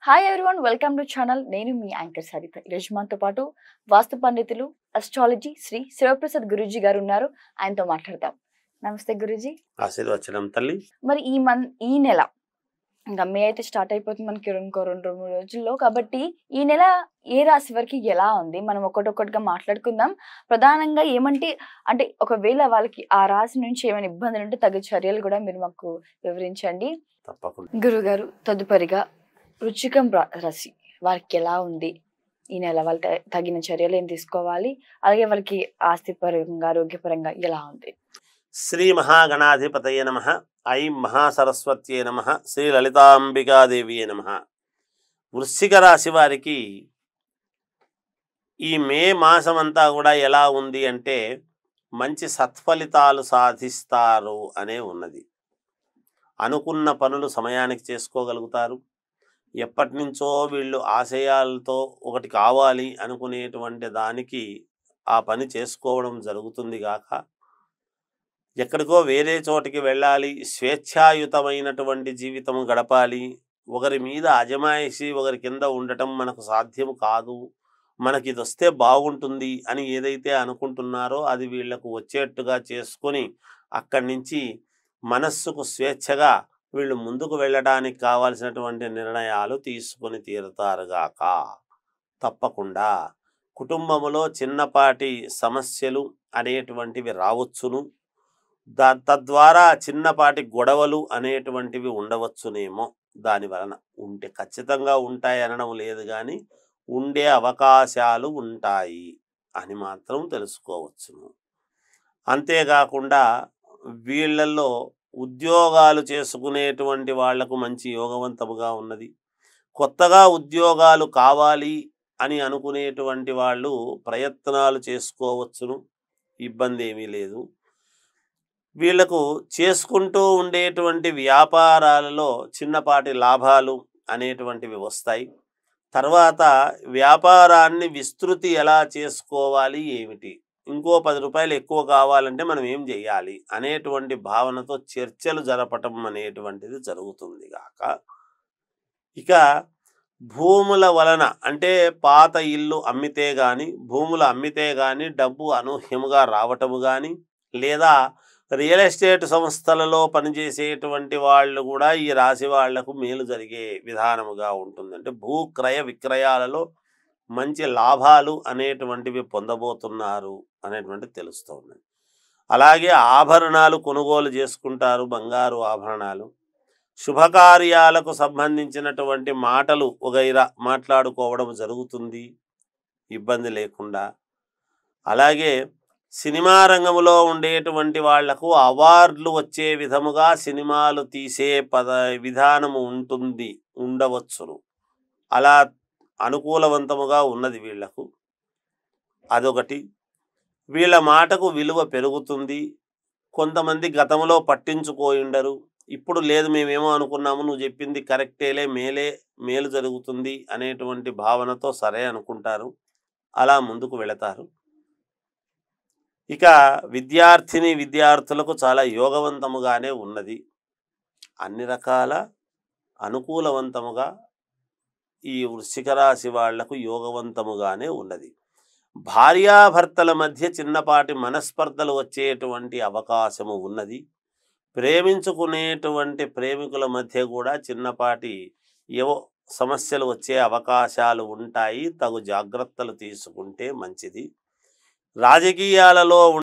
Hi everyone, welcome to channel. నేను మీ anchor Saritha. ఈరోజు మనతో పాటు వాస్తు పండితులు, అస్ట్రాలజీ శ్రీ శివప్రసాద్ గురూజీ గారు ఉన్నారు. ఆయనతో మాట్లాడతాం. నమస్తే గురూజీ. ఆశీర్వచనం తల్లి. మరి ఈ నెల ఇంకా మే అయితే స్టార్ట్ అయిపోతుంది మనకి ఇంకో 2-3 రోజుల్లో. కాబట్టి ఈ నెల ఏ రాశి వరకు ఎలా ఉంది మనం ఒక్కొక్కటిగా మాట్లాడుకుందాం. ప్రధానంగా అంటే ఒకవేళ వాళ్ళకి ఆ రాశి నుంచి ఏమైనా ఇబ్బందులు ఉంటే తగు చర్యలు కూడా మీరు మాకు వివరించండి. తప్పకుండా. గురుగారు, తదుపరిగా వృశ్చికం రాశి వారికి ఎలా ఉంది ఈ నెల? వాళ్ళ తగిన చర్యలు ఏం తీసుకోవాలి? అలాగే వాళ్ళకి ఆస్తిపరంగా, ఆరోగ్యపరంగా ఎలా ఉంది? శ్రీ మహాగణాధిపతయ నమః. ఐం మహాసరస్వత్యే నమః. శ్రీ లలితాంబికాదేవియే నమః. వృశ్చిక రాశి వారికి ఈ మే మాసం అంతా కూడా ఎలా ఉంది అంటే మంచి సత్ఫలితాలు సాధిస్తారు అనే ఉన్నది. అనుకున్న పనులు సమయానికి చేసుకోగలుగుతారు. ఎప్పటి నుంచో వీళ్ళు ఆశయాలతో ఒకటి కావాలి అనుకునేటువంటి దానికి ఆ పని చేసుకోవడం జరుగుతుంది గాక ఎక్కడికో వేరే చోటికి వెళ్ళాలి, స్వేచ్ఛాయుతమైనటువంటి జీవితం గడపాలి, ఒకరి మీద అజమాయిషి ఒకరి కింద ఉండటం మనకు సాధ్యం కాదు, మనకి ఇది వస్తే బాగుంటుంది అని ఏదైతే అనుకుంటున్నారో అది వీళ్లకు వచ్చేట్టుగా చేసుకొని అక్కడి నుంచి మనస్సుకు స్వేచ్ఛగా వీళ్ళు ముందుకు వెళ్ళడానికి కావాల్సినటువంటి నిర్ణయాలు తీసుకొని తీరుతారుగాక. తప్పకుండా కుటుంబంలో చిన్నపాటి సమస్యలు అనేటువంటివి రావచ్చును. తద్వారా చిన్నపాటి గొడవలు అనేటువంటివి ఉండవచ్చునేమో. దాని వలన ఉంటే ఖచ్చితంగా ఉంటాయి అనడం లేదు, కానీ ఉండే అవకాశాలు ఉంటాయి అని మాత్రం తెలుసుకోవచ్చును. అంతేకాకుండా వీళ్ళల్లో ఉద్యోగాలు చేసుకునేటువంటి వాళ్లకు మంచి యోగవంతముగా ఉన్నది. కొత్తగా ఉద్యోగాలు కావాలి అని అనుకునేటువంటి వాళ్ళు ప్రయత్నాలు చేసుకోవచ్చును, ఇబ్బంది ఏమీ లేదు. వీళ్లకు చేసుకుంటూ ఉండేటువంటి వ్యాపారాలలో చిన్నపాటి లాభాలు అనేటువంటివి వస్తాయి. తర్వాత వ్యాపారాన్ని విస్తృతి ఎలా చేసుకోవాలి, ఏమిటి, ఇంకో 10 రూపాయలు ఎక్కువ కావాలంటే మనం ఏం చేయాలి అనేటువంటి భావనతో చర్చలు జరపటం అనేటువంటిది జరుగుతుంది గాక. ఇక భూముల వలన అంటే పాత ఇల్లు అమ్మితే కానీ, భూములు అమ్మితే కానీ డబ్బు అనూహ్యముగా రావటము కానీ, లేదా రియల్ ఎస్టేట్ సంస్థలలో పనిచేసేటువంటి వాళ్ళు కూడా ఈ రాశి వాళ్లకు మేలు జరిగే విధానముగా ఉంటుంది. అంటే భూక్రయ విక్రయాలలో మంచి లాభాలు అనేటువంటివి పొందబోతున్నారు అనేటువంటిది తెలుస్తూ ఉన్నది. అలాగే ఆభరణాలు కొనుగోలు చేసుకుంటారు, బంగారు ఆభరణాలు. శుభకార్యాలకు సంబంధించినటువంటి మాటలు వగైరా మాట్లాడుకోవడం జరుగుతుంది ఇబ్బంది లేకుండా. అలాగే సినిమా రంగంలో ఉండేటువంటి వాళ్లకు అవార్డులు వచ్చే విధముగా సినిమాలు తీసే విధానము ఉండవచ్చును. అలా అనుకూలవంతముగా ఉన్నది వీళ్లకు. అదొకటి. వీళ్ళ మాటకు విలువ పెరుగుతుంది. కొంతమంది గతంలో పట్టించుకోయిండరు, ఇప్పుడు లేదు మేమేమో అనుకున్నాము, నువ్వు చెప్పింది కరెక్టేలే, మేలు జరుగుతుంది అనేటువంటి భావనతో సరే అనుకుంటారు, అలా ముందుకు వెళతారు. ఇక విద్యార్థులకు చాలా యోగవంతముగానే ఉన్నది. అన్ని రకాల అనుకూలవంతముగా ఈ వృశ్చిక రాశి వాళ్లకు యోగవంతముగానే ఉన్నది. భార్యాభర్తల మధ్య చిన్నపాటి మనస్పర్ధలు వచ్చేటువంటి అవకాశము ఉన్నది. ప్రేమించుకునేటువంటి ప్రేమికుల మధ్య కూడా చిన్నపాటి ఏవో సమస్యలు వచ్చే అవకాశాలు ఉంటాయి. తగు జాగ్రత్తలు తీసుకుంటే మంచిది. రాజకీయాలలో